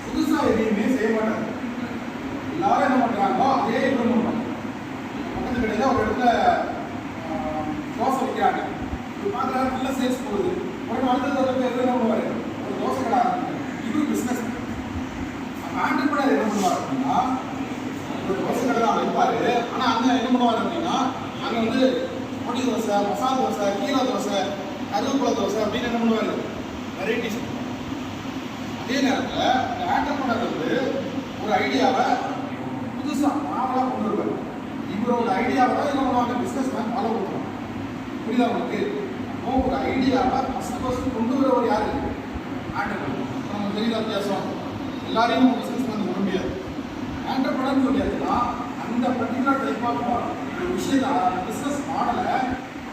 புதுசா எதையுமே செய்ய மாட்டாங்க. எல்லாரும் என்ன பண்றாங்களோ அதே இம்ப்ரூவ் பண்ணுவாங்க. பக்கத்து கடையில் ஒரு இடத்துல தோசை விற்கிறாங்க. இது பார்க்குறாங்க நல்ல சேல்ஸ் போகுது. உடனே அடுத்த பேர் என்ன பண்ணுவார், ஒரு தோசை கடை ஆரம்பிப்பாங்க. இது பிஸ்னஸ். அந்த ஆண்டர்பிரனர் என்ன பண்ணுவார் அப்படின்னா, ஒரு தோசை கடை தான் வைப்பார். ஆனால் அங்கே என்ன பண்ணுவார் அப்படின்னா, அங்கே வந்து பொடி தோசை, மசாலா தோசை, கீரை தோசை, கருவேப்பிலை தோசை அப்படின்னு என்ன பண்ணுவார், வெரைட்டிஸ். அதே நேரத்தில் இந்த ஆண்டர்பிரனர் வந்து ஒரு ஐடியாவை புதுசாக நாவலாக கொண்டு வருவார். இவரோட ஐடியாவை தான் என்ன பண்ணுவாங்க, பிஸ்னஸ் மேன் ஃபாலோ பண்ணுவாங்க. புரியுதா உங்களுக்கு? அப்போ ஒரு ஐடியாவை ஃபஸ்ட் கொண்டு வரவர் யாரு, ஆண்டர்பிரனர். நமக்கு தெரியல வித்தியாசம். எல்லாரையும் பிஸ்னஸ் மேன் சொல்ல முடியாது. ஆண்டர்பிரனர் சொல்லியாச்சுன்னா அந்த பர்டிகுலர் டைப் ஆஃப் ஒரு விஷயத்தை, பிஸ்னஸ் மாடலை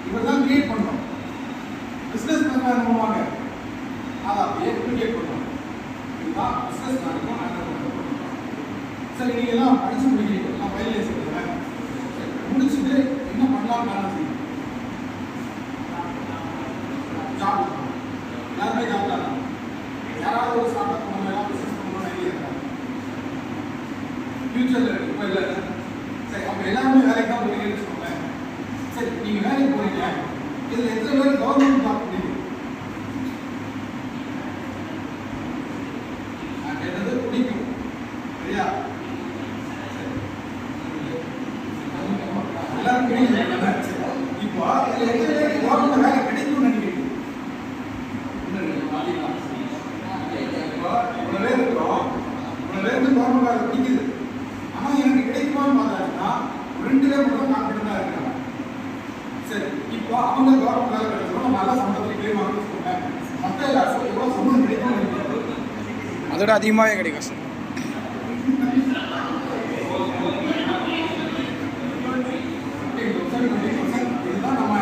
இவர் தான் கிரியேட் பண்ணணும். பிஸ்னஸ் மேன் என்ன பண்ணுவாங்க, அதை அப்படியே கிரியேட் பண்ணுவாங்க. இதுதான் பிஸ்னஸ் மேனுக்கும் ஆண்டர்பிரனர். சரி, நீங்கள் எல்லாம் படித்து முடிக்கிறீங்க, நான் ஃபைனலைஸ் பண்ணுறேன். முடிச்சுட்டு என்ன பண்ணலாம் வேணும் செய்யும். ஜாப் எல்லாருமே ஜாப் தான். யாராவது ஒரு ஸ்டார்ட் அப் பண்ணலாம், பிஸ்னஸ் பண்ணணும் ஐடியா இருக்காங்க. ஃபியூச்சரில் இப்போ இல்லை. சரி, அப்போ எல்லாருமே வேலைக்கு தான் போகிறீங்கன்னு வச்சுக்கோங்க. சரி, நீங்கள் வேலைக்கு போகிறீங்க, இதில் எத்தனை பேர் கவர்மெண்ட் ஜாப் பண்ணீங்க? நான் கேட்டது பிடிக்கும், சரியா? எல்லாரும் கிடைக்கும். இப்போ இதில் எத்தனை பேர் கவர்மெண்ட் வேலை கிடைக்கும்னு நினைக்கிறீங்க? இவ்வளோ பேர் இருக்கிறோம், இவ்வளோ பேருக்கு கவர்மெண்ட் வேலை பிடிக்குது. ஆனால் எனக்கு கிடைக்குமான்னு பார்த்தாச்சுன்னா 2 பேர் மட்டும் கான்ஃபிடண்டாக இருக்கிறாங்க. சரி, இப்போ அவங்க கவர்மெண்ட் வேலை கிடைச்சோம், நல்லா சம்பளத்துக்கு கிளைம் ஆகுன்னு சொல்லுவாங்க. மற்ற எல்லாருக்கும் எவ்வளோ சம்பளம் கிடைக்கும்னு நினைக்கிறேன்? அதோட அதிகமாகவே கிடைக்கும் சார். இதுதான் நம்ம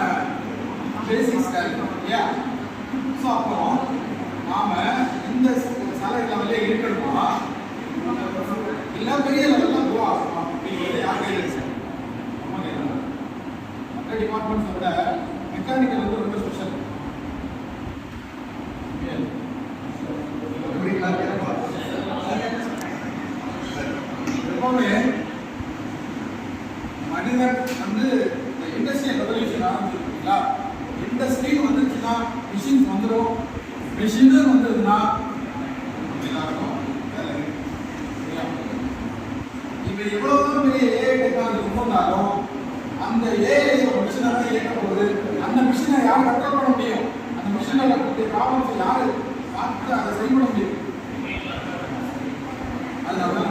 பேசிக்ஸ் இல்லையா? ஸோ அப்போ நாம் இந்த சேலரி லெவலே இருக்கணுமா, இல்லை பெரிய லெவலில் கோ ஆகணுமா அப்படிங்கிறது யார் கையில் இருக்கு? நம்ம கையில். மற்ற டிபார்ட்மெண்ட்ஸை விட மெக்கானிக்கல் வந்து ரொம்ப ஸ்பெஷல். எப்பவுமே மனிதன் வந்து இந்த இண்டஸ்ட்ரியல் ரெவல்யூஷன் ஆரம்பிச்சிருக்கீங்களா, இண்டஸ்ட்ரி வந்துருச்சுன்னா மிஷின்ஸ் வந்துடும். மிஷின் வந்ததுன்னா எல்லாருக்கும் வேலை. இப்போ எவ்வளோதான் பெரிய ஏஐ டெக்னாலஜி கொண்டு வந்தாலும் அந்த ஏஐ ஒரு மிஷினை தான் இயக்க போகுது. அந்த மிஷினை யார் கண்ட்ரோல் பண்ண முடியும்? அந்த மிஷினில் இருக்கக்கூடிய ப்ராப்ளம்ஸ் யார் பார்த்து அதை சரி பண்ண முடியும்? அதனால தான்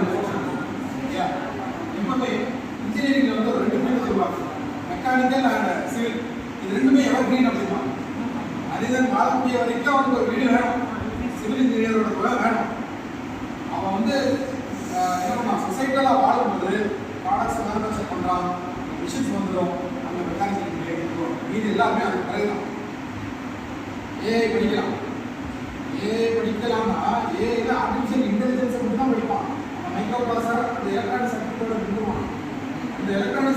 இப்போ இன்ஜினியரிங்கில் வந்து ஒரு 2 பேர் சொல்லுவாங்க, மெக்கானிக்கல் அண்ட் சிவில். இது ரெண்டுமே எவ்வளோ கிரீன் அப்படின்னா, மனிதன் வாழக்கூடிய வரைக்கும் அவனுக்கு ஒரு வீடு வேணும். சிவில் இன்ஜினியரோட கூட வேணும். அவன் வந்து என்ன பண்ணான், சொசைட்டியில் வாழும்போது ப்ராடக்ட்ஸை மேனுஃபேக்சர் பண்ணுறான், மிஷின்ஸ் வந்துடும், அந்த மெக்கானிக்கல் இன்ஜினியரிங் மீது எல்லாருமே அதுக்கு பிறகுதான். ஏஐ படிக்கலாம். ஏஐ படிக்கலாம்னா ஏஐல ஆர்டிஃபிஷியல் இன்டெலிஜென்ஸை மட்டும் தான் படிப்பான். அவன் மைக்ரோ ப்ராசஸர், அந்த எலக்ட்ரானிக் சர்க்யூட்டோட நின்றுவான். இந்த எலக்ட்ரானிக்